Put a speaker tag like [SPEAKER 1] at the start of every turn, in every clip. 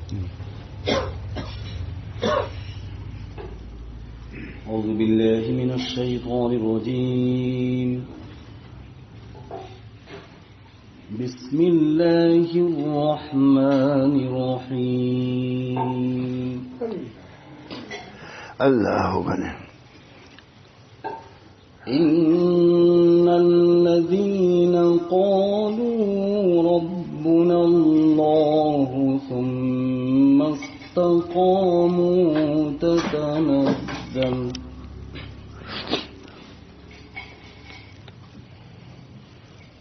[SPEAKER 1] أعوذ بالله من الشيطان الرجيم. بسم الله الرحمن الرحيم.
[SPEAKER 2] اللهم
[SPEAKER 1] إن الذين قالوا ربنا الله ثم استقاموا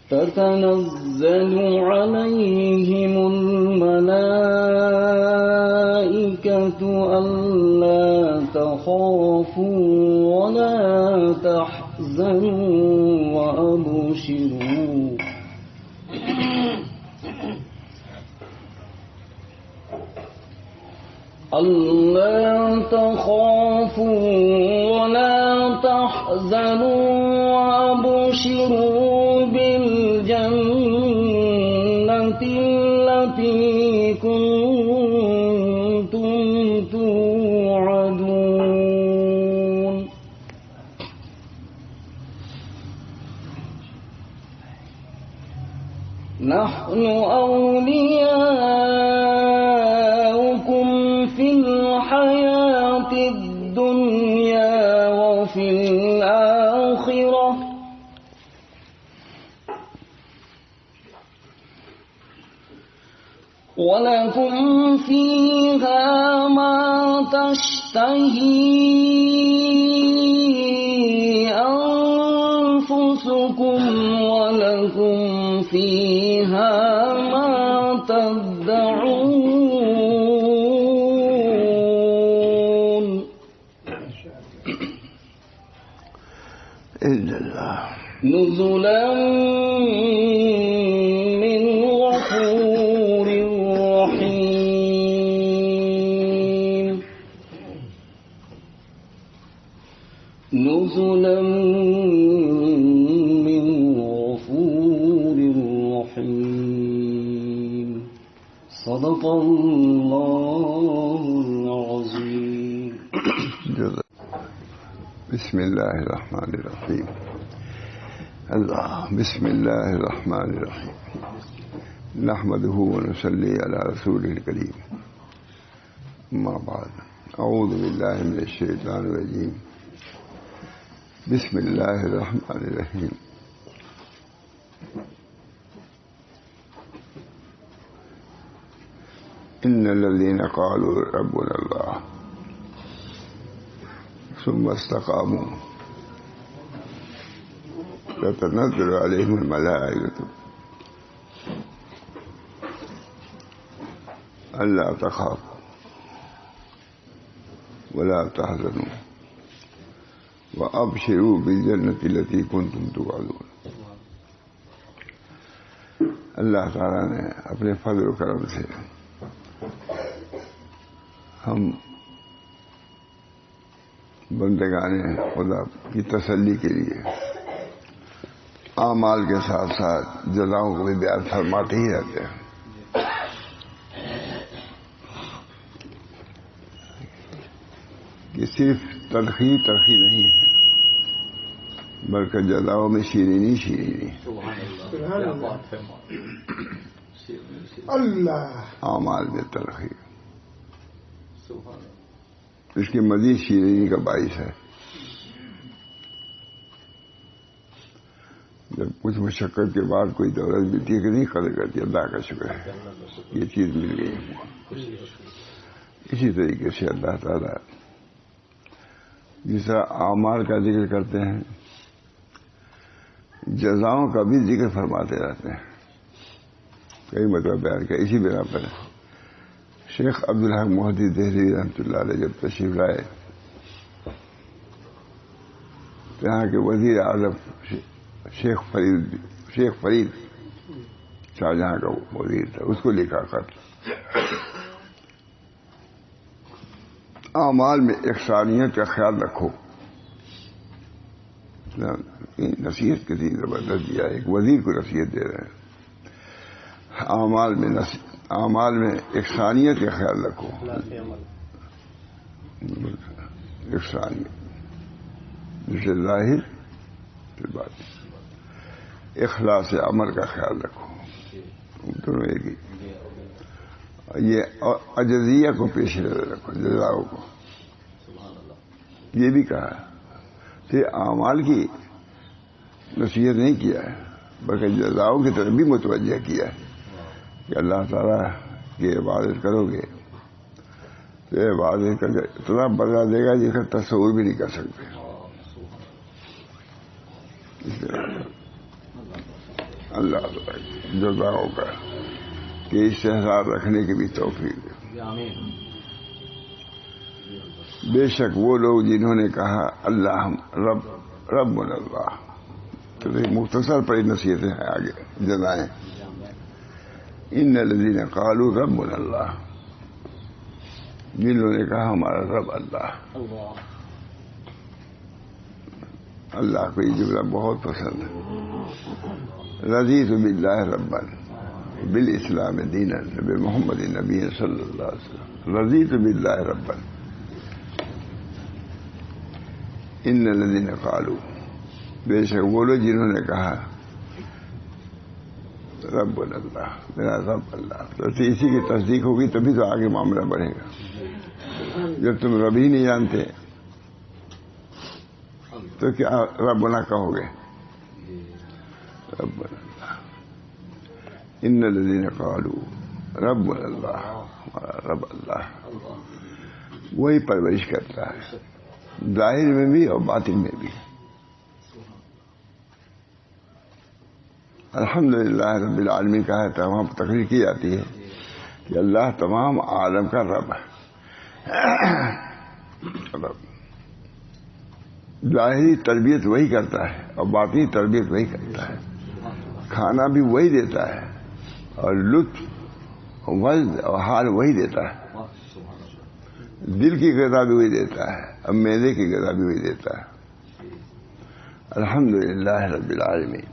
[SPEAKER 1] تتنزل عليهم الملائكة ألا تخافوا ولا تحزنوا وأبشروا ألا تخافوا ولا تحزنوا وأبشروا بالجنة التي كنتم توعدون. نحن أولياؤكم في الحياة الدنيا وفي الآخرة ولكم فيها ما تشتهي أنفسكم ولكم فيها ما تدعون.
[SPEAKER 2] إلا الله.
[SPEAKER 1] نزلا من غفور رحيم. نزلا من غفور رحيم. صدق الله العظيم.
[SPEAKER 2] بسم الله الرحمن الرحيم. الله بسم الله الرحمن الرحيم. نحمده ونصلي على رسوله الكريم. أما بعد، أعوذ بالله من الشيطان الرجيم. بسم الله الرحمن الرحيم. إن الذين قالوا ربنا الله ثم استقاموا تتنزل عليهم الملائكة ألا تخافوا ولا تحزنوا وأبشروا بالجنة التي كنتم توعدون. اللہ تعالیٰ نے اپنے فضل و کرم سے ہم بندگان خدا کی تسلی کے لیے اعمال کے ساتھ ساتھ جزاؤں کو بھی بیان فرماتے ہی رہتے ہیں. کہ صرف تلخی نہیں ہے بلکہ جزاؤں میں شیرینی. اللہ اعمال میں تلخی اس کی مزید شیرینی کا باعث ہے. جب کچھ مشقت کے بعد کوئی دولت ملتی ہے کہ نہیں قدر کرتی، اللہ کا شکر ہے یہ چیز مل گئی. اسی طریقے سے اللہ تعالیٰ جس طرح اعمال کا ذکر کرتے ہیں جزاؤں کا بھی ذکر فرماتے رہتے ہیں. کئی مطلب بیان کیا. اسی بنا پر شیخ عبدالحق محدث دہلوی رحمۃ اللہ علیہ جب تشریف لائے تو یہاں کے وزیر اعظم شیخ فرید شاہجہاں کا وزیر تھا، اس کو لکھا خط اعمال میں اقسانیت کا خیال رکھو. نصیحت کسی زبردست دیا، ایک وزیر کو نصیحت دے رہے ہیں. اعمال میں اعمال میں یکسانیت کا خیال رکھو. یکسانیت جسے ظاہر پھر بات. اخلاص عمل کا خیال رکھو. دونوں ایک ہی. یہ اجزیہ کو پیش نظر رکھو، جزاؤں کو. یہ بھی کہا کہ اعمال کی نصیحت نہیں کیا ہے بلکہ جزاؤں کی طرف بھی متوجہ کیا ہے کہ اللہ تعالیٰ کی عبادت کرو گے تو عبادت کر کے اتنا بدلہ دے گا جس کا تصور بھی نہیں کر سکتے. اللہ تعالیٰ جزاؤں کا کہ استحصال رکھنے کی بھی توفیق دے. بے شک وہ لوگ جنہوں نے کہا اللہ رب اللہ، تو مختصر پر نصیحتیں ہیں آگے جزائیں. ان الذین قالوا رب اللہ، جنہوں نے کہا ہمارا رب اللہ. اللہ کو یہ جملہ بہت پسند ہے. رضیت باللہ ربا بالاسلام دینا بمحمد نبی صلی اللہ علیہ وسلم. رضیت باللہ ربا. ان الذین قالوا، بے شک وہ لوگ جنہوں نے کہا رب اللہ، میرا رب اللہ. تو اسی کی تصدیق ہوگی تبھی تو آگے معاملہ بڑھے گا. جب تم رب ہی نہیں جانتے تو کیا ربنا کہو گے؟ رب اللہ. ان الذین قالوا رب اللہ، ہمارا رب اللہ. وہی پرورش کرتا ہے ظاہر میں بھی اور باطن میں بھی. الحمدللہ رب العالمین کا ہے تمام تقریر کی جاتی ہے کہ اللہ تمام عالم کا رب ہے. ظاہری تربیت وہی کرتا ہے اور باطنی تربیت وہی کرتا ہے. کھانا بھی وہی دیتا ہے اور لطف وزن اور حال وہی دیتا ہے. دل کی غذا بھی وہی دیتا ہے اور معدے کی غذا بھی وہی دیتا ہے. الحمدللہ رب العالمین.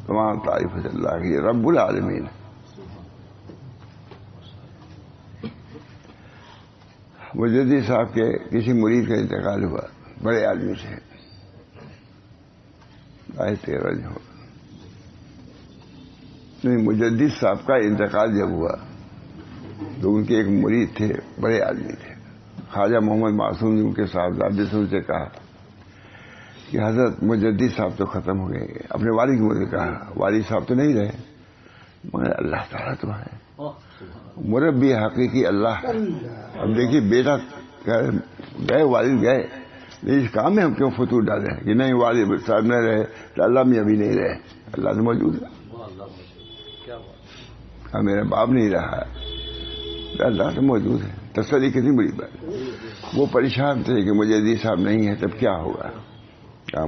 [SPEAKER 2] تمام تعریف ہے اللہ کی، رب العالمین. مجدد صاحب کے کسی مرید کا انتقال ہوا، بڑے آدمی سے 13 ہو. نہیں، مجدد صاحب کا انتقال جب ہوا تو ان کے ایک مرید تھے، بڑے آدمی تھے، خواجہ محمد معصوم جی. ان کے صاحبزادے سے ان سے کہا کہ حضرت مجدد صاحب تو ختم ہو گئے. اپنے والد کی مجھے کہا والد صاحب تو نہیں رہے مگر اللہ تعالیٰ تو ہے، مربی حقیقی اللہ. اب دیکھیے بیٹا گئے، والد گئے، لیکن اس کام میں ہم کیوں فتور ڈالے کہ نہیں والد صاحب نہ رہے تو اللہ میں ابھی نہیں رہے. اللہ تو موجود ہے. میرا باپ نہیں رہا، اللہ تو موجود ہے. تسلی کتنی بڑی بات. وہ پریشان تھے کہ مجدد صاحب نہیں ہے تب کیا ہوگا.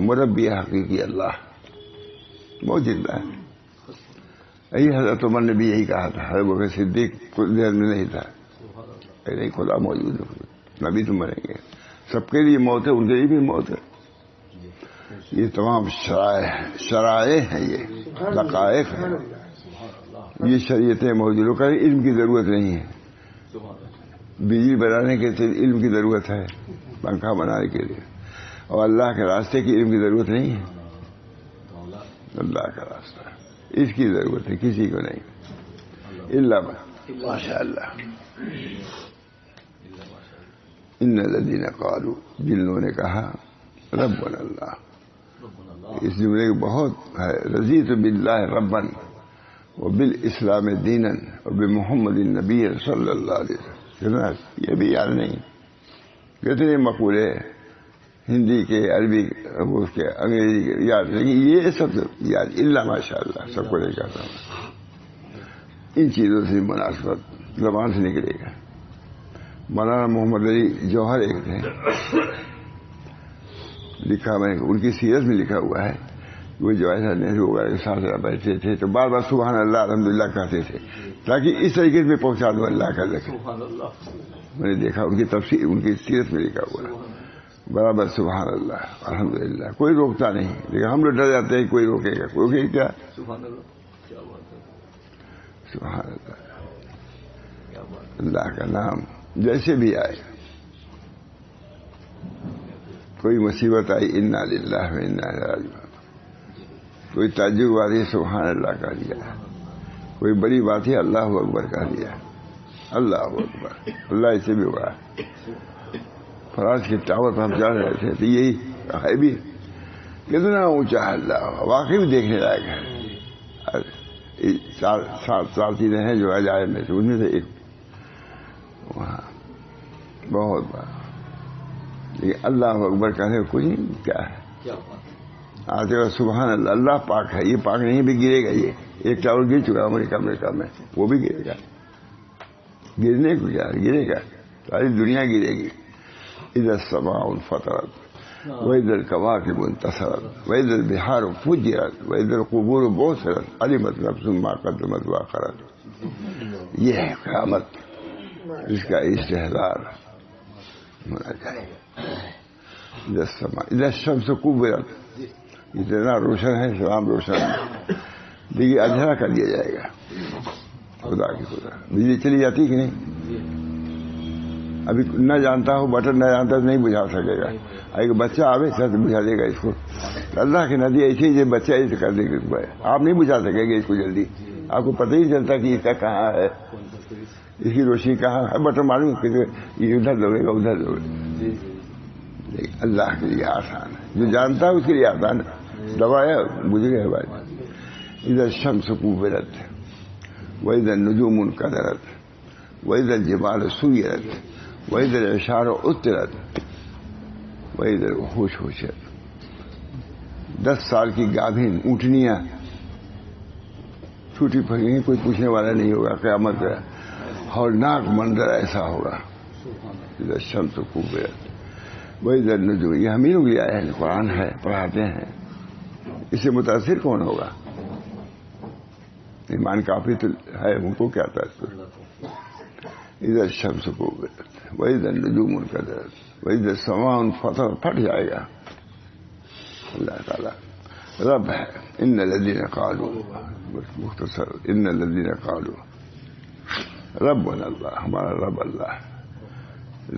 [SPEAKER 2] مربی حقیقی اللہ موجود ہے. یہی حضرت عمر نے بھی یہی کہا تھا. حضرت بکر صدیق کچھ دیر میں نہیں تھا، نہیں خدا موجود ہے، نبی تو مریں گے. سب کے لیے موت ہے، ان کے لیے بھی موت ہے. یہ تمام شرائع ہیں، یہ حقائق ہیں، یہ شریعتیں موجود ہیں. علم کی ضرورت نہیں ہے. بجلی بنانے کے لیے علم کی ضرورت ہے، پنکھا بنانے کے لیے. اور اللہ کے راستے کی علم کی ضرورت نہیں ہے. اللہ کا راستہ اس کی ضرورت ہے، کسی کو نہیں. اللہ ماشاء اللہ. ان الذین قالوا، جنہوں نے کہا ربنا اللہ. اس جملے کی بہت ہے. رضیت باللہ ربا وبالاسلام دینا وبمحمد النبی صلی اللہ علیہ وسلم. یہ بھی یاد نہیں. کتنے مقولے ہندی کے، عربی کے، انگریزی کے یاد نہیں. یہ سب یاد اللہ ماشاء اللہ سب کو لے جاتا ہوں. ان چیزوں سے مناسبت زبان سے نکلے گا. مولانا محمد علی جوہر ایک تھے، لکھا میں ان کی سیرت میں لکھا ہوا ہے. وہ جواہر نہرو وغیرہ کے ساتھ بیٹھتے تھے تو بار بار سبحان اللہ الحمدللہ کہتے تھے تاکہ اس طریقے سے پہنچا دوں اللہ کا ذکر. میں نے دیکھا ان کی تفسیر، ان کی سیرت میں لکھا ہوا ہے برابر سبحان اللہ الحمدللہ. کوئی روکتا نہیں، لیکن ہم لوگ ڈر جاتے ہیں کوئی روکے گا. کوئی روکے کیا؟ سبحان اللہ. اللہ کا نام جیسے بھی آئے. کوئی مصیبت آئی انا للہ و انا الیہ راجعون. کوئی تعجب والی سبحان اللہ کہہ دیا. کوئی بڑی بات ہے اللہ اکبر کہہ دیا. اللہ اکبر اللہ اسے بھی ہوا. فراز کے ٹاور پر ہم چڑھ رہے تھے تو یہی ہے بھی کتنا اونچا ہے اللہ, واقعی بھی دیکھنے لائق ہے. 7 چیزیں ہیں جو عجائب میں سے, ان میں سے ایک وہاں بہت بڑا. لیکن اللہ اکبر کہنے کو کچھ نہیں. کیا ہے آتے ہوئے سبحان اللہ, اللہ پاک ہے. یہ پاک نہیں بھی گرے گا. یہ ایک ٹاور گر چکا امریکہ میں, وہ بھی گرے گا. گرنے کو کیا گرے گا, ساری دنیا گرے گی. اذا السماء انفطرت واذا الكواكب انتثرت واذا البحار فجرت واذا القبور بعثرت علمت نفس ما قدمت واخرت. یہ ہے قیامت, اس کا استحضار ہونا چاہیے. اذا السماء اذا الشمس كورت, اتنا روشن ہے اسلام روشن ہے. دیکھیے اندھیرا کر دیا جائے گا. خدا کی خدا بجلی چلی جاتی کہ نہیں. ابھی نہ جانتا ہو بٹن نہ جانتا تو نہیں بجھا سکے گا. ایک بچہ آوے سر بجھا دے گا اس کو. اللہ کی ندی ایسی ہے بچہ ایسے کر دے گا. آپ نہیں بجھا سکیں گے اس کو جلدی. آپ کو پتہ ہی چلتا کہ اس کا کہاں ہے, اس کی روشنی کہاں ہے. بٹن معلوم یہ ادھر دوڑے گا ادھر دوڑے. اللہ کے لیے آسان ہے, جو جانتا ہے اس کے لیے آسان ہے. دوایا بجھ گئے بھائی. اذا الشمس كورت واذا النجوم انكدرت واذا الجبال سيرت واذا العشار عطرت واذا الوحوش حشرت. 10 سال کی گابھین اونٹنیاں چھوٹی پھڑی ہیں, کوئی پوچھنے والا نہیں ہوگا. قیامت کا ہولناک منظر ایسا ہوگا. اذا الشمس كورت واذا النجوم. یہ ہم ہی لوگ لے آئے ہیں, قرآن ہے پڑھاتے ہیں. اس سے متاثر کون ہوگا؟ ایمان کافی تو ہے, ان کو کیا تاثر. اذا الشمس كورت واذا النجوم انكدرت واذا السماء انفطرت. پھٹ جائے گا. اللہ تعالیٰ رب ہے. ان الذين قالوا, مختصر, ان الذين قالوا ربنا اللہ, ہمارا رب اللہ.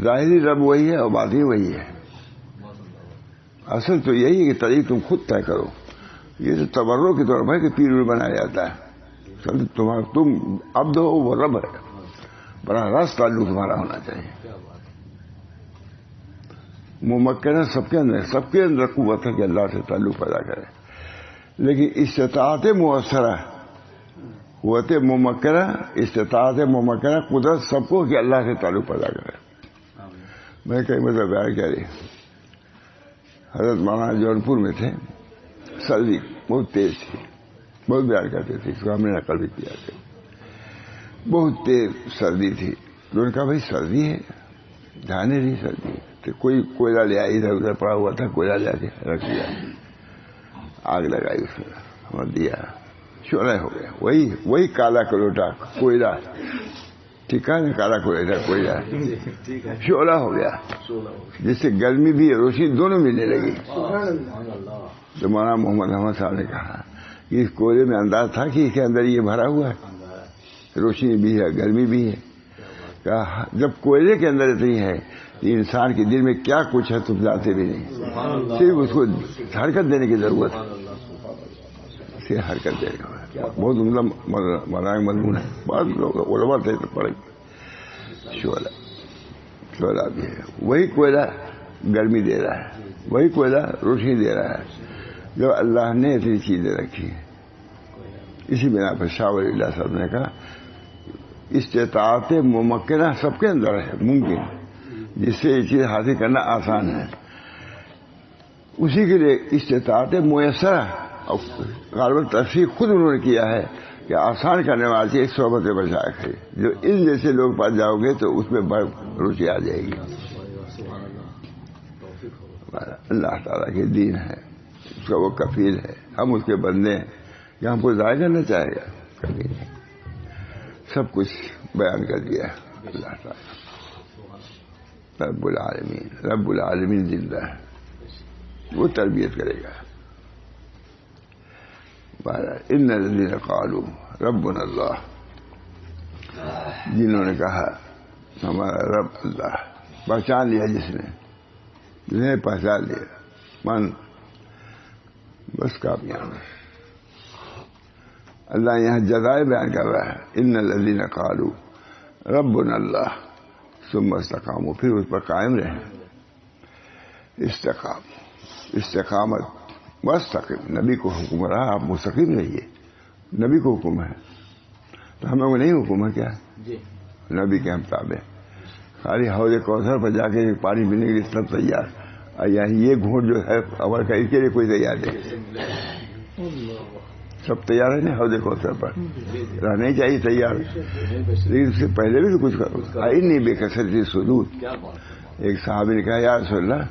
[SPEAKER 2] ظاہری رب وہی ہے اور باطنی وہی ہے. اصل تو یہی ہے کہ طریق تم خود طے کرو. یہ تو تبرک کے طور پر کہ پیر بنایا جاتا ہے. تم عبد ہو, وہ رب ہے. براہ راست تعلق تمہارا ہونا چاہیے. ممکنہ سب کے اندر قوت ہے کہ اللہ سے تعلق پیدا کرے. لیکن استطاعت مؤثرہ, قوت ممکنہ, استطاعت ممکنہ, قدرت سب کو کہ اللہ سے تعلق پیدا کرے. میں کئی مطلب بیان کہہ رہی. حضرت مولانا جونپور میں تھے, سردی بہت تیز تھی, بہت بیان کرتے تھے, اس کو ہم نے نقل بھی کیا تھا. بہت تیز سردی تھی. تو نے کہا بھائی سردی ہے, جانے رہی سردی. تو کوئی کوئلہ لے آئی, ادھر ادھر پڑا ہوا تھا, کوئلہ لے کے رکھ دیا, آگ لگائی اس میں اور دیا, شعلہ ہو گیا. وہی کالا کلوٹا کوئلہ, ٹھیک ہے, کالا کوئلہ شعلہ ہو گیا, جس سے گرمی بھی روشنی دونوں ملنے لگی. تو مولانا محمد احمد صاحب نے کہا کہ اس کوئلے میں انداز تھا کہ اس کے اندر یہ بھرا ہوا ہے, روشنی بھی ہے گرمی بھی ہے. کہا جب کوئلے کے اندر اتنی ہے, انسان کے دل میں کیا کچھ ہے تم جانتے بھی نہیں. صرف اس کو حرکت دینے کی ضرورت ہے, صرف حرکت دینے کا. بہت عمدہ مولانا مضمون ہے. بہت لوگ علماء تھے تو پڑھے. شعلہ بھی ہے. وہی کوئلہ گرمی دے رہا ہے, وہی کوئلہ روشنی دے رہا ہے. جو اللہ نے اتنی چیزیں رکھی ہیں, اسی بنا پر شاہ ولی اللہ صاحب نے کہا استطاعت ممکنہ سب کے اندر ہے, ممکن, جس سے یہ چیز حاصل کرنا آسان ہے. اسی کے لیے استطاعت میسرہ, اور غالباً تفسیر خود انہوں نے کیا ہے کہ آسان کرنے والی ایک صحبت بچائے کھڑی. جو ان جیسے لوگ پاس جاؤ گے تو اس میں بڑی روچی آ جائے گی. اللہ تعالیٰ کے دین ہے, اس کا وہ کفیل ہے, ہم اس کے بندے ہیں. کہ ہم کو ضائع کرنا چاہے گا کبھی نہیں. سب کچھ بیان کر دیا اللہ تعالیٰ. رب العالمین زندہ ہے, وہ تربیت کرے گا. ان الذين قالوا ربنا الله جنہوں نے کہا ہمارا رب اللہ، پہچان لیا جنہیں پہچان لیا من بس کامیاب ہے۔ اللہ یہاں جزائے بیان کر رہا ہے، ان الذین قالوا ربنا اللہ ثم استقاموا، پھر اس پر قائم رہے، استقامت واستقم، نبی کو حکم رہا آپ مستقیم رہیے، نبی کو حکم ہے تو ہمیں وہ نہیں حکم ہے کیا؟ نبی کے ہم تابع، خالی حوض کوثر پر جا کے پانی پینے کے لیے سب تیار، یعنی یہ گھونٹ جو ہے عمل کا اس کے لیے کوئی تیار نہیں، سب تیار ہے نا حوض کوثر پر، رہنا ہی چاہیے تیار، لیکن اس سے پہلے بھی تو کچھ کرو، نہیں بے کثرت سجود۔ ایک صحابی نے کہا یا رسول اللہ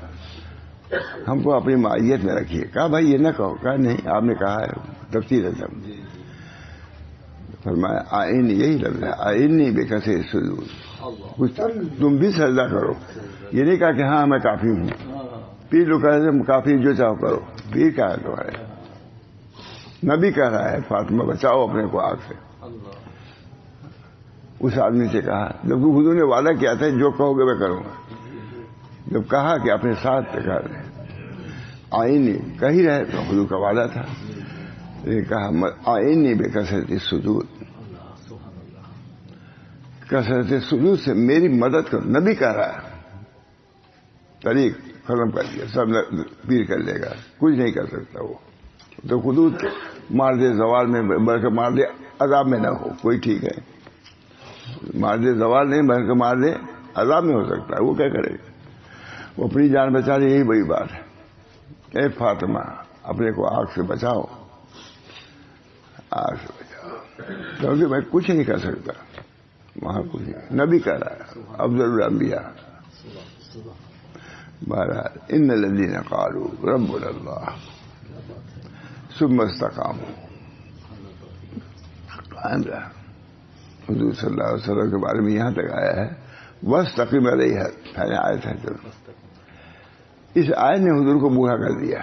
[SPEAKER 2] ہم کو اپنی معیت میں رکھیے، کہا بھائی یہ نہ کہو، کہا نہیں آپ نے کہا ہے، تفصیل ہے سب، فرمایا آئین، یہی لفظ ہے آئین بے کثرت سجود، کچھ تم بھی سجدہ کرو، یہ نہیں کہا کہ ہاں میں کافی ہوں، پیر لوگ کہہ رہے کافی جو چاہو کرو، پیر کہا ہے تمہارے، نبی کہہ رہا ہے فاطمہ بچاؤ اپنے کو آگ سے۔ اس آدمی سے کہا جب حضور نے وعدہ کیا تھا جو کہو گے میں کروں گا، جب کہا کہ اپنے ساتھ کر رہے آئین کہی رہے تو حضور کا وعدہ تھا، لیکن کہا آئین بے کثرت سجود، کثرت سجود سے میری مدد کرو، نبی کہہ رہا ہے، طریق ختم کر دیا، سب پیر کر لے گا، کچھ نہیں کر سکتا وہ تو خود مار دے زوال میں، بلکہ مار دے عذاب میں نہ ہو، کوئی ٹھیک ہے، مار دے زوال نہیں بلکہ مار دے عذاب میں ہو سکتا ہے، وہ کیا کرے گا، وہ اپنی جان بچا لے، یہی بڑی بات ہے۔ اے فاطمہ اپنے کو آگ سے بچاؤ، آگ سے بچاؤ، کیونکہ میں کچھ نہیں کر سکتا، وہاں کچھ نہیں، نبی کہہ رہا ہے افضل الانبیاء۔ بہرحال ان الذین قالوا ربنا اللہ ثم استقاموا، قائم رہا۔ حضور صلی اللہ علیہ وسلم کے بارے میں یہاں تک آیا ہے واستقم علیہ، آیت ہے، اس آیت نے حضور کو بوڑھا کر دیا۔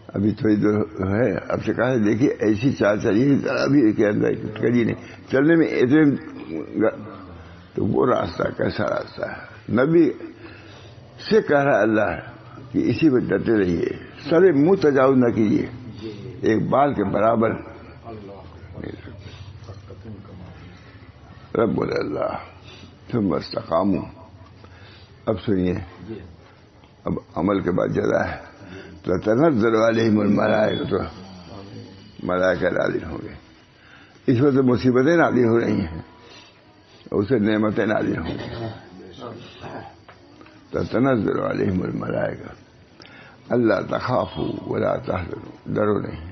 [SPEAKER 2] ابھی تھوڑی دور ہے، اب سے کہا دیکھیے ایسی چال چلیے ابھی کے اندر کریے نہیں، چلنے میں اتنے تو وہ راستہ کیسا راستہ ہے؟ نبی سے کہہ رہا اللہ کہ اسی پہ ڈٹے رہیے، سارے منہ تجاوز نہ کیجیے، ایک بال کے برابر رب اللہ ثم استقاموا۔ اب سنیے، اب عمل کے بعد جزا ہے، تتنزل علیہم الملائکۃ، ملائکہ نازل ہوں گے، اس وقت مصیبتیں نازل ہو رہی ہیں، اسے نعمتیں نازل ہوں گی، تتنزل علیہم الملائکہ اللہ تخافوا ولا تحزنوا، ڈرو نہیں،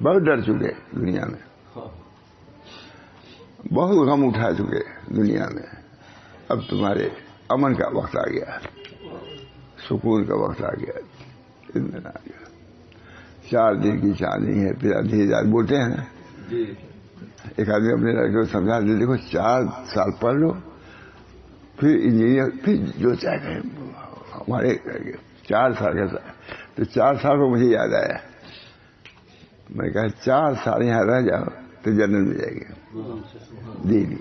[SPEAKER 2] بہت ڈر چکے دنیا میں، بہت غم اٹھا چکے دنیا میں، اب تمہارے امن کا وقت آ گیا، سکون کا وقت آ گیا، اطمینان آ گیا۔ 4 دن کی چاندنی ہے، پھر اندھیری رات بولتے ہیں نا، ایک آدمی اپنے لڑکے کو سمجھا دے، دیکھو 4 سال پڑھ لو، پھر انجینئر، پھر جو چاہے کریں، ہمارے 4 سال کا تو 4 سال کو مجھے یاد آیا، میں کہا 4 سال یہاں رہ جاؤ تو جنت میں جائے گی، دین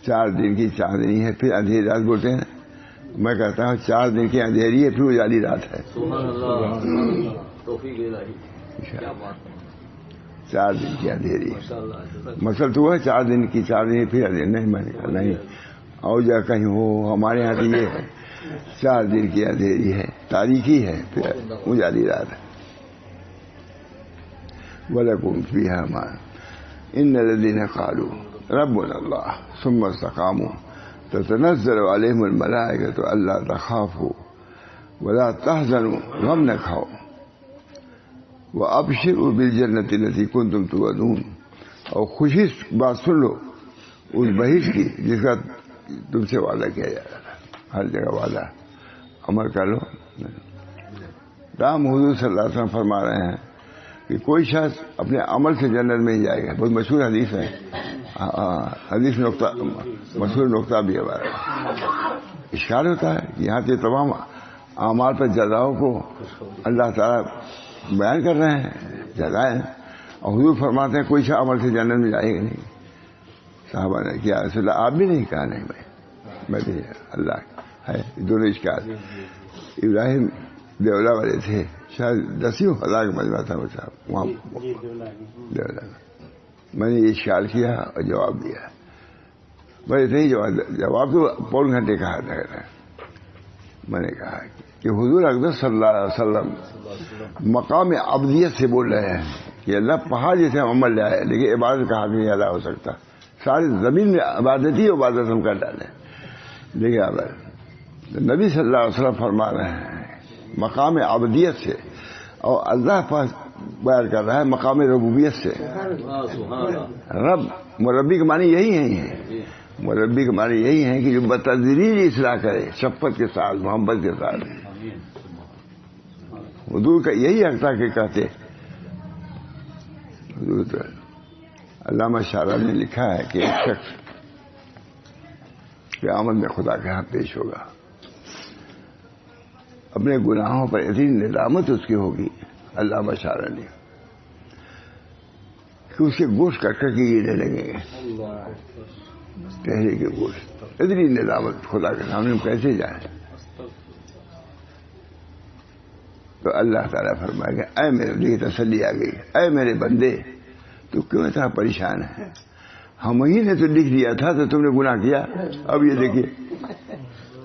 [SPEAKER 2] 4 دن کی چاندنی ہے، پھر اندھیری رات بولتے ہیں، میں کہتا ہوں 4 دن کی اندھیری ہے، پھر اجالی رات ہے، 4 دن کی اندھیری، مسئلہ تو ہے 4 دن کی چاندنی پھر اندھیری نہیں، میں نے کہا نہیں، اور جا کہیں ہو، ہمارے یہاں تو یہ ہے 4 دن کی اندھیری ہے، تاریخی ہے، پھر اجالی رات ہے۔ وَلَكُمْ فِيهَا مَا إِنَّ الَّذِينَ قَالُوا رَبُّنَا اللَّهُ ثُمَّ اسْتَقَامُوا تَتَنَزَّلُ عَلَيْهِمُ الْمَلَائِكَةُ أَلَّا تَخَافُوا وَلَا تَحْزَنُوا، غم نہ کھاؤ، وَأَبْشِرُوا بِالْجَنَّةِ الَّتِي كُنتُمْ تُوعَدُونَ، اور خوشی بات سن لو اس بہشت کی جس کا تم سے وعدہ کیا جا رہا تھا، ہر جگہ وعدہ، عمل کر لو۔ رام حضور صلی اللہ علیہ وسلم فرما رہے ہیں کہ کوئی شخص اپنے عمل سے جنت میں ہی جائے گا، بہت مشہور حدیث ہے، حدیث نقطہ، مشہور نقطہ بھی ہے۔ اشکال ہوتا ہے کہ یہاں کے تمام اعمال پر جزاؤں کو اللہ تعالیٰ بیان کر رہے ہیں، جزائیں، اور حضور فرماتے ہیں کوئی شاہ عمل سے جنت میں جائے گا نہیں. صحابہ نے کیا رسول اللہ آپ بھی نہیں؟ کہا نہیں میں بھی اللہ ہے. دونوں اشکال. ابراہیم دیولا والے تھے, شاید 10,000 کا مجمع تھا وہ صاحب وہاں دیولا. میں نے یہ اشکال کیا اور جواب دیا. بس نہیں جواب تو پون گھنٹے کہا تھا. میں نے کہا کہ حضور اکبر صلی اللہ علیہ وسلم مقام عبدیت سے بول رہے ہیں کہ اللہ پہاڑ جیسے ہم عمل لائے, لیکن عبادت کا حق نہیں ادا ہو سکتا. ساری زمین میں عبادت ہی عبادت ہم کر ڈالیں. لیکن اب نبی صلی اللہ علیہ وسلم فرما رہے ہیں مقام عبدیت سے, اور اللہ پاس بیان کر رہا ہے مقام ربوبیت سے. رب مربی کے معنی یہی ہیں. مربی کے معنی یہی ہیں کہ جو بتدریج اصلاح کرے, شفقت کے ساتھ, محبت کے ساتھ. حضور کا یہی حق تھا کہ کہتے حضور. علامہ شاعر نے لکھا ہے کہ ایک شخص قیامت میں خدا کے ہاں پیش ہوگا, اپنے گناہوں پر اتنی ندامت اس کی ہوگی, علامہ شاعر نے, کہ اس کے گوشت کٹ کر کے گرنے لگیں گے. چہرے کے گوشت, اتنی ندامت خدا کے سامنے ہم کیسے جائیں. تو اللہ تعالیٰ فرمائے گا اے میرے لیے تسلی آ گئی, اے میرے بندے تو کیوں اتنا پریشان ہے؟ ہم ہی نے تو لکھ دیا تھا تو تم نے گناہ کیا. اب یہ دیکھیے,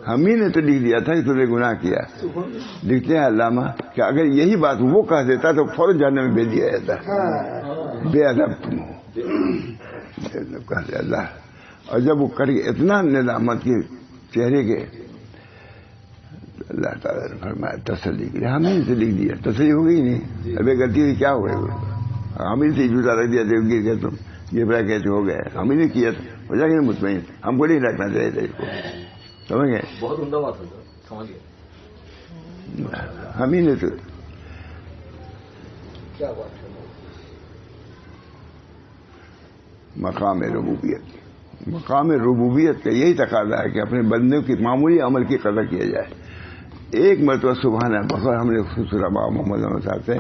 [SPEAKER 2] ہم ہی نے تو لکھ دیا تھا کہ تم نے گناہ کیا. لکھتے ہیں علامہ کہ اگر یہی بات وہ کہہ دیتا تو فوراً جہنم میں بھیج دیا جاتا. بے ادب تم ہو کہتے اللہ. اور جب وہ کر کے اتنا ندامت کے چہرے کے, اللہ تعالیٰ نے فرمایا تسلی کے لیے ہم ہی سے لکھ دیا. تسلی ہو گئی نہیں, ابھی غلطی ہوئی کیا ہوئے, ہم ہی سے جوتا رکھ دیا گر گئے تم یہ بڑا کیسے ہو گئے, ہم ہی نے کیا تھا. ہو جائے گا مطمئن, ہم کو نہیں رکھنا چاہیے تھا اس کو. سمجھ گئے؟
[SPEAKER 3] بہت عمدہ بات ہے سمجھ گئے.
[SPEAKER 2] ہم ہی نے تو
[SPEAKER 3] کیا بات ہے.
[SPEAKER 2] مقام ربوبیت, مقام ربوبیت کا یہی تقاضا ہے کہ اپنے بندوں کی معمولی عمل کی قدر کیا جائے. ایک مرتبہ سبحان اللہ, بغیر ہم نے سورہ محمد صاحب سے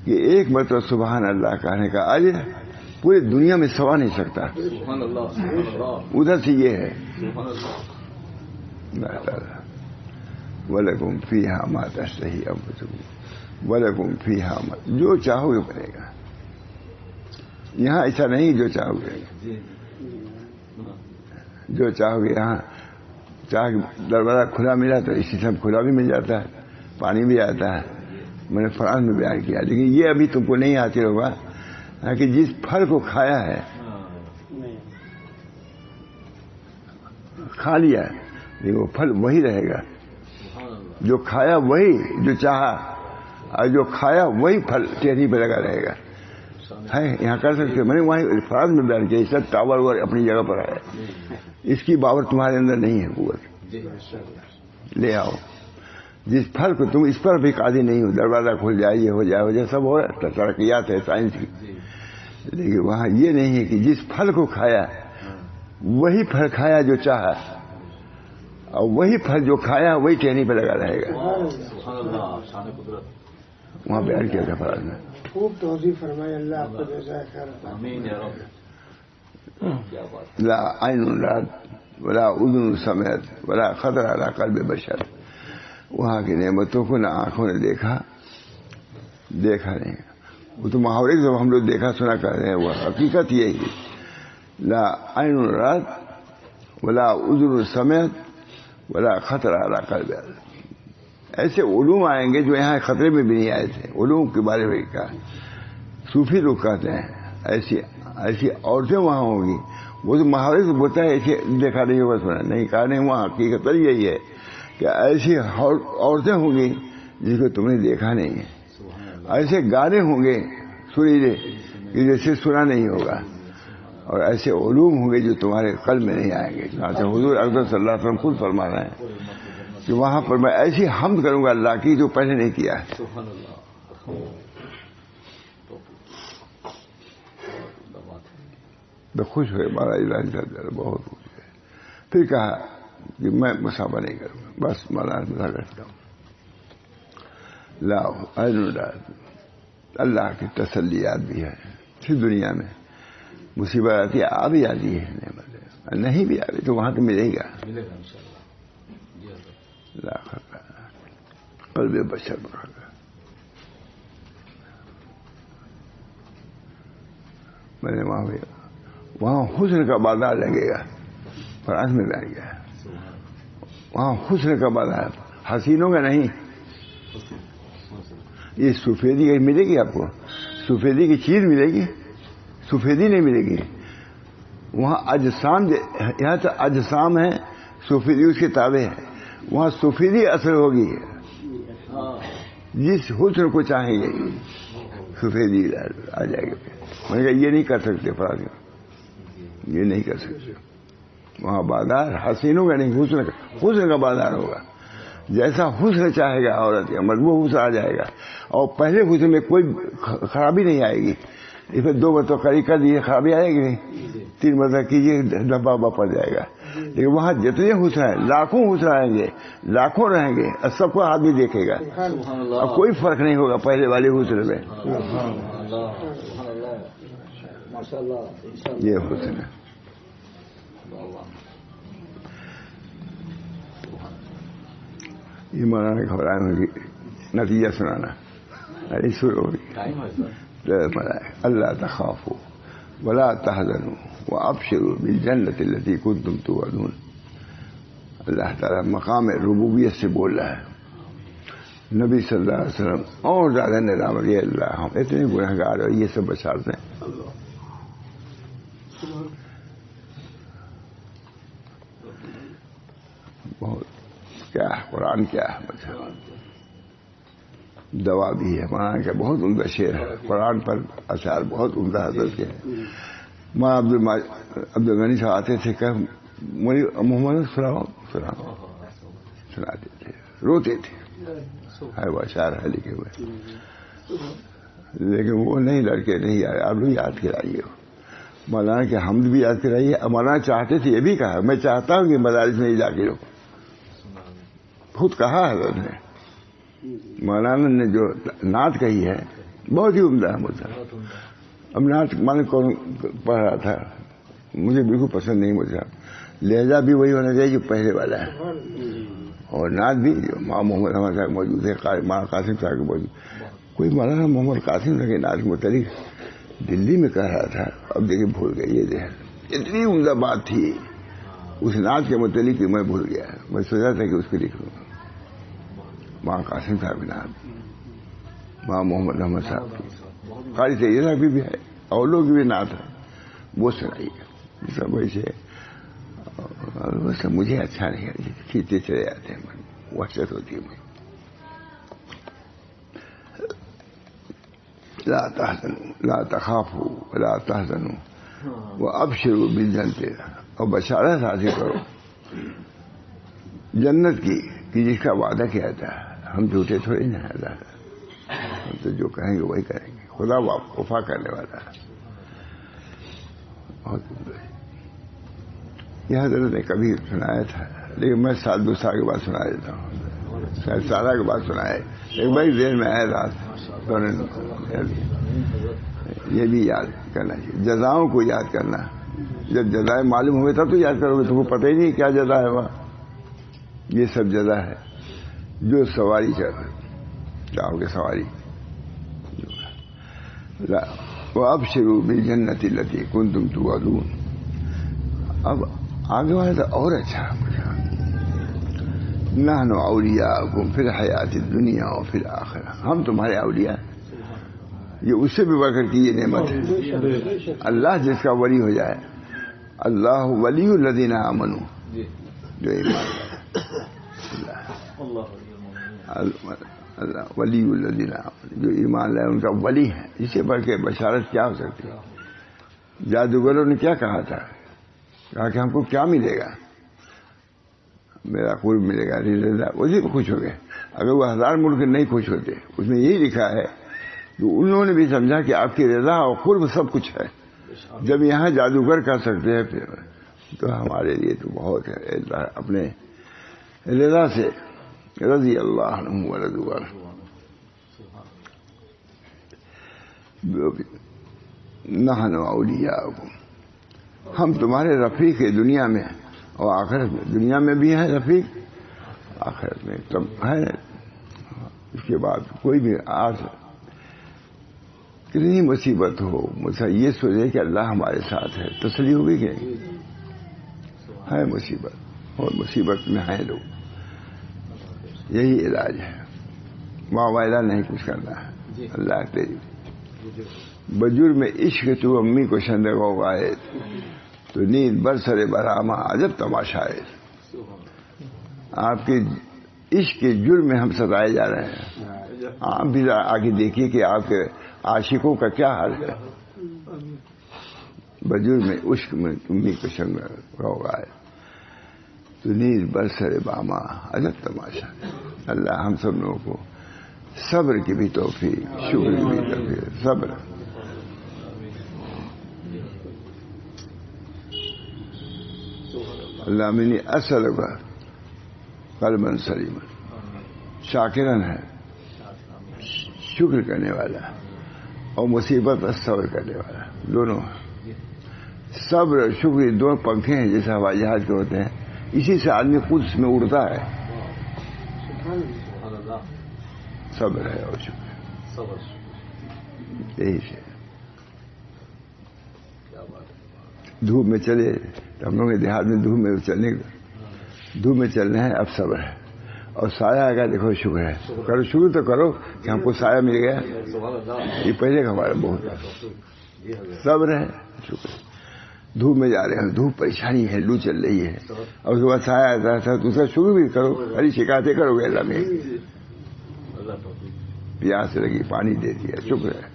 [SPEAKER 2] کہ ایک مرتبہ سبحان اللہ کہنے کا اجر پوری دنیا میں سوا نہیں سکتا.
[SPEAKER 3] سبحان اللہ, سبحان اللہ.
[SPEAKER 2] ادھر سے یہ ہے
[SPEAKER 3] سبحان اللہ.
[SPEAKER 2] وَلَكُمْ فِيهَا مَا تَشْتَهِي أَنفُسُكُمْ وَلَكُمْ فِيهَا مَا, جو چاہو گے بنے گا. یہاں ایسا نہیں جو چاہو گے, جو چاہو گے یہاں چاہ دروازہ کھلا ملا تو اسی سے کھلا بھی مل جاتا ہے, پانی بھی آتا ہے. میں نے فرانس میں بیان کیا, لیکن یہ ابھی تم کو نہیں حاصل ہوگا کہ جس پھل کو کھایا ہے کھا لیا لیکن وہ پھل وہی رہے گا. جو کھایا وہی, جو چاہا, اور جو کھایا وہی پھل ٹہنی پہ لگا رہے گا. ہے یہاں کر سکتے. میں نے وہاں فرانس میں بیان کیا, اس کا ٹاور وور اپنی جگہ پر ہے. اس کی باور تمہارے اندر نہیں ہے قوت. لے آؤ جس پھل کو تم اس پر بھی قادر نہیں ہو. دروازہ کھل جائے, یہ ہو جائے, ہو جائے, سب ہو رہا ہے, ترقیات ہے سائنس کی. لیکن وہاں یہ نہیں ہے کہ جس پھل کو کھایا وہی پھل کھایا جو چاہا, اور وہی پھل جو کھایا وہی ٹہنی پہ لگا رہے گا. وہاں بیان کیا تھا فرانس میں.
[SPEAKER 4] خوب توضیح فرمائے, اللہ آپ کو جزائے خیر.
[SPEAKER 3] آمین یا رب.
[SPEAKER 2] لا عین رات ولا اذن سمعت ولا خطر علی قلب بشر. وہاں کی نعمتوں کو نہ آنکھوں نے دیکھا نہیں. وہ تو محاورے سے ہم لوگ دیکھا سنا کر رہے ہیں, وہ حقیقت یہی ہے. لا عین رات ولا اذن سمعت ولا خطر علی قلب. ایسے علوم آئیں گے جو یہاں خطرے میں بھی نہیں آئے تھے. علوم کے بارے میں کہا, صوفی لوگ کہتے ہیں ایسی عورتیں وہاں ہوں گی. وہ تو محاورے سے بولتا ہے ایسے دیکھا نہیں ہوگا سنا نہیں, کہا نہیں. وہاں حقیقت یہی ہے کہ ایسی عورتیں ہوں گی جس کو تم نے دیکھا نہیں ہے. ایسے گانے ہوں گے سریلے کہ جیسے سنا نہیں ہوگا, اور ایسے علوم ہوں گے جو تمہارے قلب میں نہیں آئیں گے. حضور اکبر صلی اللہ علیہ وسلم خود فرما رہے ہیں کہ وہاں پر میں ایسی حمد کروں گا اللہ کی جو پہلے نہیں کیا ہے. تو خوش ہوئے مہاراج علاج بہت خوش ہوئے. پھر کہا کہ میں مسافہ نہیں کروں گا, بس مہاراج مسافہ کرتا ہوں. لاؤ اللہ کی تسلیات بھی ہے. پھر دنیا میں مصیبت آتی ہے، آ بھی جاتی ہے نعمت، نہیں بھی آتی تو وہاں تو ملے گا.
[SPEAKER 3] ملے گا انشاءاللہ. جی حضرت.
[SPEAKER 2] قلب بشر بخار میں نے وہاں حسن کا بازار لگے گا. قرآن میں بیان گیا ہے وہاں حسن کا بازار، حسینوں کا نہیں. یہ سفیدی کا ملے گی آپ کو، سفیدی کی چیز ملے گی، سفیدی نہیں ملے گی. وہاں اجسام، یہاں تو اجسام ہے، سفیدی اس کے تابع ہے. وہاں سفیدی اثر ہوگی، جس حسن کو چاہیں گے سفیدی آ جائے گا. میں نے کہا یہ نہیں کر سکتے فرض، یہ نہیں کر سکتے. وہاں بازار حسینوں کا نہیں، حسن کا بازار ہوگا. جیسا حسن چاہے گا عورت یا مرد وہ حسن آ جائے گا. اور پہلے حسن میں کوئی خرابی نہیں آئے گی. اس میں 2 مرتبہ قریب کر دیجیے، خرابی آئے گی نہیں. 3 مرتبہ کیجیے، ڈبا وبا پڑ جائے گا. لیکن وہاں جتنے حسن ہیں، لاکھوں حسن آئیں گے، لاکھوں رہیں گے، اور سب کو آدمی دیکھے گا. اور کوئی فرق نہیں ہوگا پہلے والے حسن میں. یہ حسن ہے. یہ مولانا گھبرائے مجھے نتیجہ سنانا. اللہ تخافوا ولا تحزنوا وابشروا بالجنة التي كنتم توعدون. اللہ تعالیٰ مقام ربوبیت سے بول رہا ہے. نبی صلی اللہ علیہ وسلم اور زیادہ نظام یہ اللہ ہم اتنے گنہگار اور یہ سب بشارت ہیں. بہت کیا ہے قرآن، کیا ہے دوا بھی ہے. مولانا کا بہت عمدہ شعر ہے قرآن پر، اشعار بہت عمدہ حضرت کے. ماں عبد الغنی صاحب آتے تھے کہ محمد سناتے تھے، روتے تھے. ہے وہ اشعار ہے لکھے ہوئے، لیکن وہ نہیں لڑکے نہیں آئے. آپ لوگ یاد کرائیے مولانا کے حمد بھی یاد کرائیے. مولانا چاہتے تھے، یہ بھی کہا میں چاہتا ہوں کہ مدارس میں جا کے رہو. خود کہا حضرت نے. مولانا نے جو نعت کہی ہے بہت ہی عمدہ ہے. مجھے اب نعت میں کون پڑھ رہا تھا، مجھے بالکل پسند نہیں. مجھے لہجہ بھی وہی ہونا چاہیے جو پہلے والا ہے، اور نعت بھی جو ماں محمد احمد صاحب موجود ہے، ماں قاسم صاحب کے موجود. کوئی مولانا محمد قاسم صاحب کے نعت کے متعلق دلی میں کہہ رہا تھا، اب دیکھیں بھول گئے. یہ اتنی عمدہ بات تھی اس نعت کے متعلق کہ میں بھول گیا. میں سوچا تھا کہ اس کو لکھ لوں. ماں قاسم صاحب کی نعت، ماں محمد احمد صاحب کی، قاری سید صاحب کی بھی ہے، اور لوگ کی بھی نعت ہے. وہ سنائی سب ایسے. مجھے اچھا نہیں ہے، کھینچتے چلے جاتے ہیں، وحشت ہوتی ہے. لا تحزنوا لا تخافوا ولا تحزنوا وابشروا بالجنة. اور بشارت حاصل کرو جنت کی کہ جس کا وعدہ کیا تھا. ہم جھوٹے تھوڑے نہیں ہیں، ہم تو جو کہیں گے وہی کریں گے. خدا وفا کرنے والا ہے. یہ حضرت نے کبھی سنایا تھا، لیکن میں 1-2 سال کے بعد سنا دیتا ہوں. شاید سالہ کے بعد سنایا، ایک بار دیر میں آیا رات. یہ بھی یاد کرنا چاہیے، جزاؤں کو یاد کرنا. جب جزائیں معلوم ہوئے تب تو یاد کرو گے. تم کو پتہ ہی نہیں کیا جزا ہے وہاں. یہ سب جزا ہے جو سواری جاؤ گے سواری. وابشروا بالجنة التي كنتم توعدون. اب آگے والے تو اور اچھا. نحن اولیاءکم فی الحیات الدنیا وفی الآخرہ. ہم تمہارے اولیاء. یہ اس سے بھی بڑھ کر کی یہ نعمت ہے. اللہ جس کا ولی ہو جائے. اللہ ولی الذین آمنوا، جو ایمان اللہ ولی الذین آمنوا، جو ایمان لائے ان کا ولی ہے. اس سے بڑھ کے بشارت کیا ہو سکتی ہے؟ جادوگروں نے کیا کہا تھا؟ کہا کہ ہم کو کیا ملے گا؟ میرا قرب ملے گا، رضا. اسی کو خوش ہو گئے. اگر وہ 1000 ملک نہیں خوش ہوتے. اس میں یہی لکھا ہے کہ انہوں نے بھی سمجھا کہ آپ کی رضا اور قرب سب کچھ ہے. جب یہاں جادوگر کر سکتے ہیں پھر تو ہمارے لیے تو بہت ہے. اللہ اپنے رضا سے رضی اللہ عنہ ورضوا عنہ. نحن اولیاؤکم، ہم تمہارے رفیق ہیں دنیا میں اور آخرت میں. دنیا میں بھی ہیں رفیق، آخرت میں تب ہے. اس کے بعد کوئی بھی آج کتنی مصیبت ہو مجھے یہ سوچے کہ اللہ ہمارے ساتھ ہے، تسلی ہوگی کہ ہے مصیبت اور مصیبت میں ہیں لوگ. یہی علاج ہے، معاوضہ نہیں کچھ کرنا ہے. اللہ تیری بجر میں عشق تو امی کو شندگو گائے تو نیند برسر برآمہ عجب تماشا ہے. آپ کے عشق کے جرم میں ہم ستائے جا رہے ہیں. آپ بھی آگے دیکھیے کہ آپ کے عاشقوں کا کیا حال ہے. بجر میں عشق میں امی کو شندگو گائے تو نیند برسر باما عجب تماشا. اللہ ہم سب لوگوں کو صبر کی بھی توفیق، شکر کی بھی توفیق. صبر اللہ منی اصل کا قلبا سلیما، شاکرن ہے شکر کرنے والا اور مصیبت پر صبر کرنے والا. دونوں صبر اور شکر دونوں پنکھے ہیں جیسے ہوائی جہاز کے ہوتے ہیں. اسی سے آدمی قدس میں اڑتا ہے. صبر ہے اور شکر یہی سے. دھوپ میں چلے ہم لوگ دیہات میں دھوپ میں چلنے دھوپ میں چلنا ہے. اب صبر ہے اور سایہ آئے دیکھو شکر ہے. کرو شکر تو کرو کہ ہم کو سایہ مل گیا. یہ پہلے کا ہمارا بہت صبر ہے شکر. دھوپ میں جا رہے ہیں، دھوپ پریشانی ہے، لو چل رہی ہے اور اس کے بعد سایہ آتا ہے تو اس کا شکر بھی کرو. ارے شکایتیں کرو گے اللہ میں پیاس لگی پانی دے دیا، شکر ہے.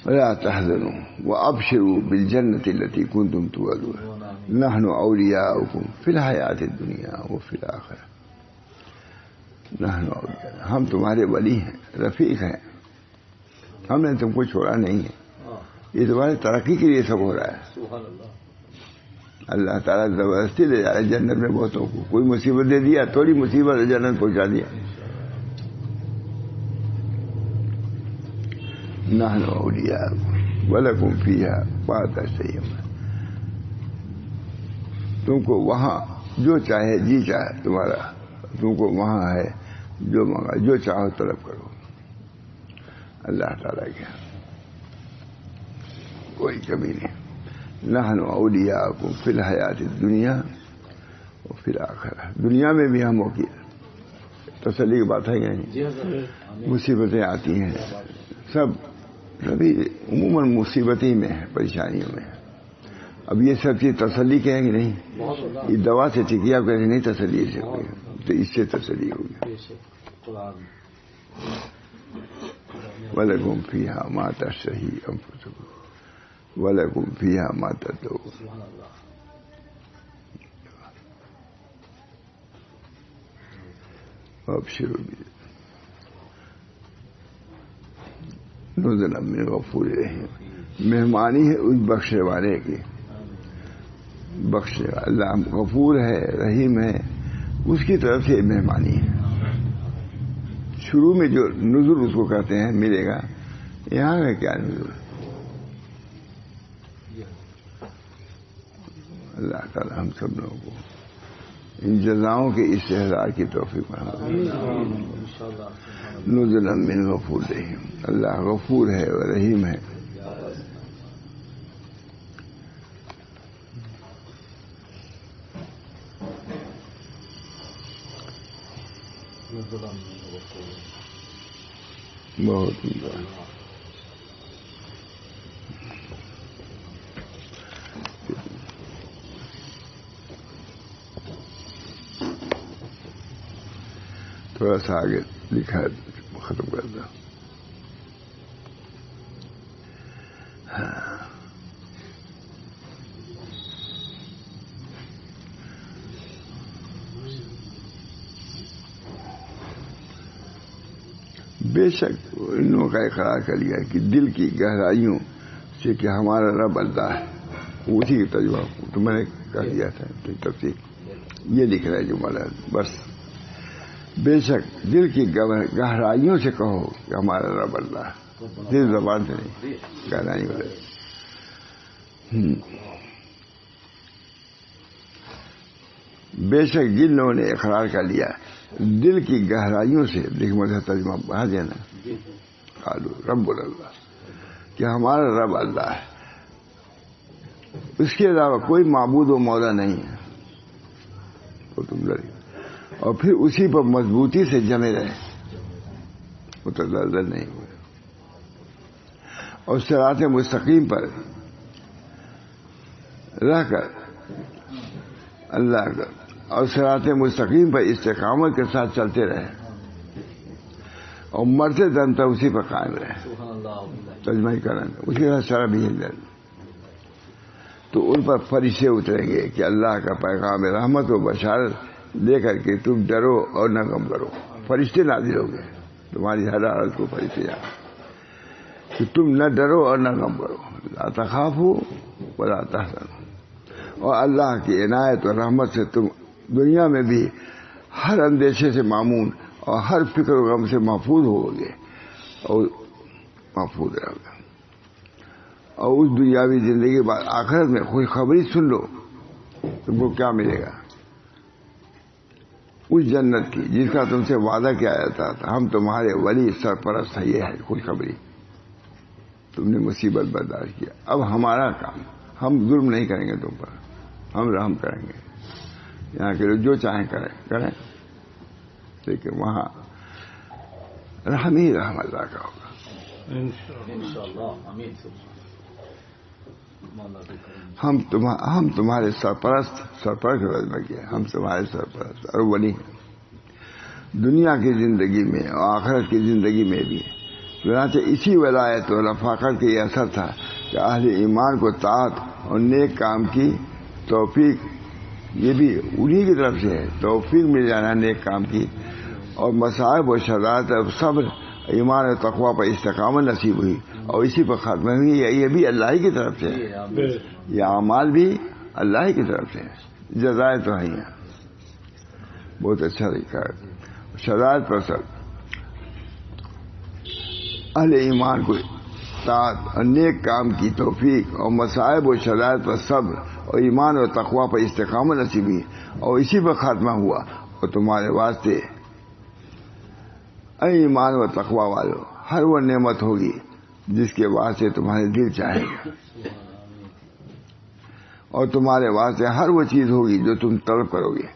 [SPEAKER 2] ولا تحزنوا وابشروا بالجنة التي كنتم توعدون نحن اولیاؤکم فی الحیات الدنیا وفی الآخرہ. نحن اولیاء، ہم تمہارے ولی ہیں، رفیق ہیں. ہم نے تم کو چھوڑا نہیں ہے. یہ تمہاری ترقی کے لیے سب ہو رہا ہے. اللہ تعالیٰ زبردستی لے جا رہا ہے جنت میں بہتوں کو. کوئی مصیبت دے دیا، تھوڑی مصیبت جنت پہنچا دیا. نحن اولیاؤکم ولکم فیہا ما تشتہی. تم کو وہاں جو چاہے جی چاہے تمہارا، تم کو وہاں ہے جو مانگا، جو چاہو طلب کرو. اللہ تعالیٰ کے کوئی کمی نہیں. نحن اولیاؤکم فی الحیات الدنیا وفی الآخرہ. دنیا میں بھی ہم کی تسلی کی بات ہے یہیں. مصیبتیں آتی ہیں سب کبھی عموماً مصیبتیں میں ہے، پریشانیوں میں. اب یہ سب چیز تسلی کہیں گے نہیں. یہ دوا سے ٹھیک آپ کہیں نہیں تسلی سے ہوگی تو اس سے تسلی ہوگی. وَلَكُمْ فِيهَا مَا تَشْتَهِي أَنفُسُكُمْ وَلَكُمْ فِيهَا مَا تَدْعُونَ. وَأَبْشِرُوا بِهِ نُزُلًا مِّن غَفُورٍ رَحِيمٍ. مہمانی ہے اس بخشنے والے کی. بخشنے والا اللہ غفور ہے، رحیم ہے، اس کی طرف سے مہمانی ہے. شروع میں جو نزول اس کو کہتے ہیں ملے گا. یہاں ہے کیا نزول؟ اللہ تعالی ہم سب لوگوں کو ان جزاؤں کے استحضار کی توفیق نزلا من غفور رحیم. اللہ غفور ہے اور رحیم ہے. بہت تھوڑا سا آگے لکھا ہے ختم کر دو. بے شک ان لوگوں کا اقرار کر لیا کہ دل کی گہرائیوں سے کہ ہمارا رب اللہ ہے. اسی کا تجربہ تو میں نے کر دیا تھا تفصیل. یہ لکھ رہا ہے جو مالا بس بے شک دل کی گہرائیوں سے کہو کہ ہمارا رب اللہ ہے. دل زبان سے نہیں، گہرائی والے. بے شک جن لوگوں نے اقرار کر لیا دل کی گہرائیوں سے، دیکھ مجھے ترجمہ بڑھا دینا، قالوا رب اللہ، کہ ہمارا رب اللہ ہے، اس کے علاوہ کوئی معبود و مولا نہیں ہے. تو تم لڑے اور پھر اسی پر مضبوطی سے جمے رہے، متزلزل نہیں ہوئے، اور صراط مستقیم پر رہ کر اللہ کا، اور صراط مستقیم پر استقامت کے ساتھ چلتے رہے اور مرتے دم تک اسی پر قائم رہے. ترجمہ کریں اسی طرح شرح بھی ہے. تو ان پر فرشتے اتریں گے کہ اللہ کا پیغام رحمت و بشارت لے کر کے تم ڈرو اور نہ غم کرو. فرشتے نازل ہوں گے تمہاری ہر حالت کو، فرشتے جانا کہ تم نہ ڈرو اور نہ غم کرو. لا تخافوا ولا تحزنوا. اور اللہ کی عنایت اور رحمت سے تم دنیا میں بھی ہر اندیشے سے معمون اور ہر فکر و غم سے محفوظ ہو گے اور محفوظ رہو گے. اور اس دنیاوی زندگی کے بعد آخرت میں خوشخبری سن لو، تم کو کیا ملے گا؟ اس جنت کی جس کا تم سے وعدہ کیا جاتا تھا. ہم تمہارے ولی سرپرست ہے. یہ ہے خوشخبری. تم نے مصیبت برداشت کیا، اب ہمارا کام، ہم ظلم نہیں کریں گے تم پر، ہم رحم کریں گے. یہاں کے لوگ جو چاہیں کریں، لیکن وہاں رحم ہی رحم اللہ کا ہوگا. ہم تمہارے سرپرست کے وجہ کیا، ہم تمہارے سرپرست اور ولی ہیں دنیا کی زندگی میں اور آخرت کی زندگی میں بھی. چنانچہ اسی ولایت و رفاقت کا یہ اثر تھا کہ اہل ایمان کو طاعت اور نیک کام کی توفیق، یہ بھی انہی کی طرف سے ہے، توفیق مل جانا نیک کام کی، اور مصائب و شرائط اور صبر، ایمان و تقوی پر استقامت نصیب ہوئی اور اسی پر ختم ہوئی. یہ بھی اللہ ہی کی طرف سے ہے، یہ اعمال بھی اللہ ہی کی طرف سے ہے. جزائیں تو ہیں بہت اچھا لکھا ہے. شرائط پر سب اہل ایمان کو طاعت اور نیک کام کی توفیق اور مصائب و شرائط پر صبر اور ایمان و تقوی پر استقامت نصیب ہوئی اور اسی پر خاتمہ ہوا. اور تمہارے واسطے اے ایمان و تقوی والو ہر وہ نعمت ہوگی جس کے واسطے تمہارے دل چاہے گا، اور تمہارے واسطے ہر وہ چیز ہوگی جو تم طلب کرو گے.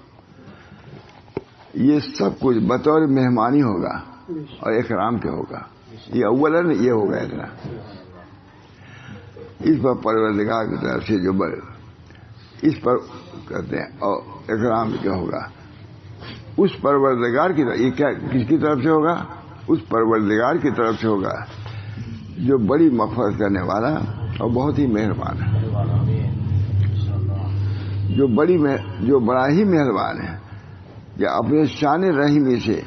[SPEAKER 2] یہ سب کچھ بطور مہمانی ہوگا اور اکرام کے ہوگا. یہ اولاً یہ ہوگا اتنا. اس پر پروردگار کی طرف سے جو اس پر کہتے ہیں اور اکرام کیا ہوگا، اس پروردگار کی طرف. یہ کیا کس کی طرف سے ہوگا؟ اس پروردگار کی طرف سے ہوگا جو بڑی مغفرت کرنے والا اور بہت ہی مہربان ہے، جو بڑا ہی مہربان ہے، کہ اپنے شان رحیمی سے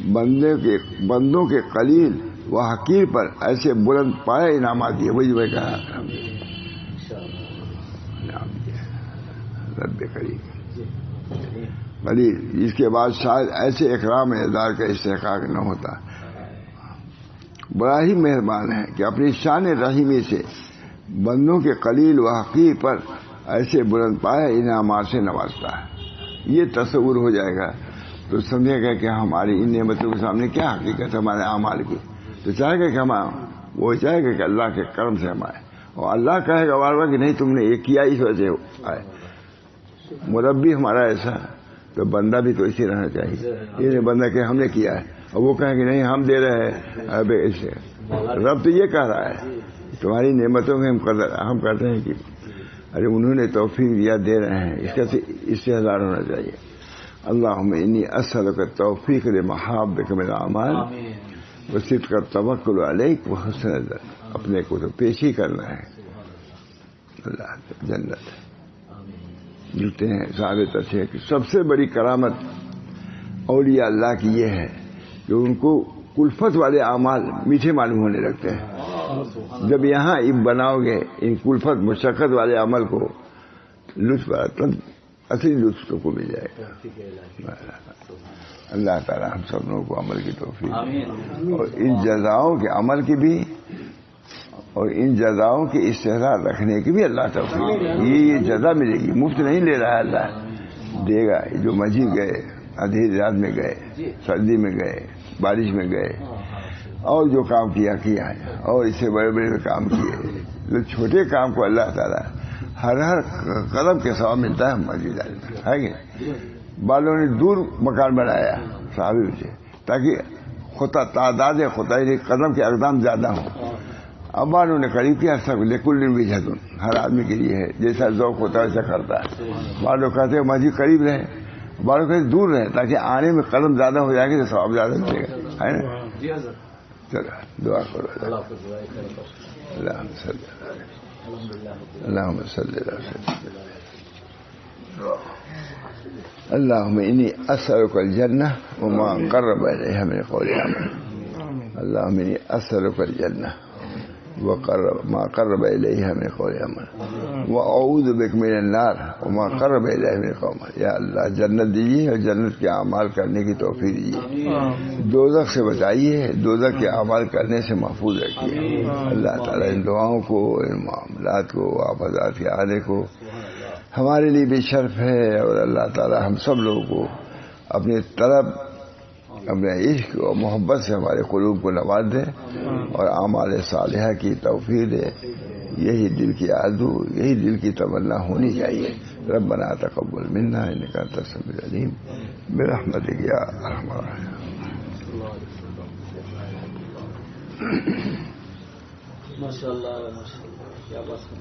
[SPEAKER 2] بندوں کے قلیل و حقیر پر ایسے بلند پائے انعامات دیے. وہی میں کہا رب کریم قلیل، جس کے بعد شاید ایسے اکرام اعزاز کا استحقاق نہ ہوتا. بڑا ہی مہربان ہے کہ اپنی شان رحیمی سے بندوں کے قلیل و حقیر پر ایسے بلند پائے انعامات سے نوازتا ہے. یہ تصور ہو جائے گا تو سمجھے گا کہ ہماری ان نعمتوں کے سامنے کیا حقیقت ہے ہمارے اعمال کی. تو چاہے گا کہ وہ چاہے گا کہ اللہ کے کرم سے ہم آئے، اور اللہ کہے گا بار بار کہ نہیں تم نے یہ کیا اس وجہ سے آئے. مربی ہمارا ایسا، تو بندہ بھی تو اسی رہنا چاہیے. یہ نہیں بندہ کہ ہم نے کیا ہے اور وہ کہیں کہ نہیں ہم دے رہے ہیں. ابے اسے رب تو یہ کہہ رہا ہے تمہاری نعمتوں میں ہم کہتے ہیں کہ ارے انہوں نے توفیق دیا دے رہے ہیں، اس سے ہزار ہونا چاہیے. اللہم انی اسألک التوفیق لمحابک من الاعمال وصدق التوکل علیک وحسن الظن. اپنے کو تو پیش ہی کرنا ہے. اللہ جنت ملتے ہیں. ثابت ہے کہ سب سے بڑی کرامت اولیاء اللہ کی یہ ہے کہ ان کو کلفت والے اعمال میٹھے معلوم ہونے لگتے ہیں. جب یہاں بناؤ گے ان کلفت مشقت والے عمل کو لطف تب اصلی لطف تو کو مل جائے گا. اللہ تعالیٰ ہم سب لوگوں کو عمل کی توفیق اور ان جزاؤں کے عمل کی بھی اور ان جزاؤں کی استحصال رکھنے کی بھی اللہ توفیق. یہ جزا ملے گی, مفت نہیں لے رہا ہے, اللہ دے گا. جو مسجد گئے, اندھیری رات میں گئے, سردی میں گئے, بارش میں گئے, اور جو کام کیا ہے, اور اس سے بڑے بڑے کام کیے, چھوٹے کام کو اللہ تعالیٰ ہر قدم کے ثواب ملتا ہے. مسجد ہے کہ بالوں نے دور مکان بنایا صحابی سے تاکہ تعداد خطائی قدم کے اقدام زیادہ ہوں. اب انہوں نے قریب کیا سب لیکن بھی جھتن ہر آدمی کے لیے ہے, جیسا ذوق ہوتا ہے ویسا کرتا ہے. بعض لوگ کہتے ہیں مسجد قریب رہے, بعض لوگ کہتے دور رہے تاکہ آنے میں قدم زیادہ ہو جائے گا تو ثواب زیادہ ملے گا, ہے نا. چلو دعا کرو. اللهم صل على سيدنا اللهم إني أسألك الجنة وما قرب إليها من قول عمل. اللهم إني أسألك الجنة وما قرب إليها من قول عمل وأعوذ بك من النار وما قرب إليها من قول عمل. یا اللہ جنت دیجیے اور جنت کے اعمال کرنے کی توفیق دیجیے, دوزخ سے بچائیے, دوزخ کے اعمال کرنے سے محفوظ رکھیے. اللہ تعالیٰ ان دعاؤں کو, ان معاملات کو, آفات کے آنے کو ہمارے لیے بھی شرف ہے, اور اللہ تعالیٰ ہم سب لوگوں کو اپنے طلب, اپنے عشق اور محبت سے ہمارے قلوب کو نواز دے اور اعمال صالحہ کی توفیق دے. یہی دل کی آرزو, یہی دل کی تمنا ہونی چاہیے. ربنا تقبل منا انک انت السمیع العلیم برحمتک یا ارحم الراحمین.
[SPEAKER 3] ماشاءاللہ کیا بات ہے.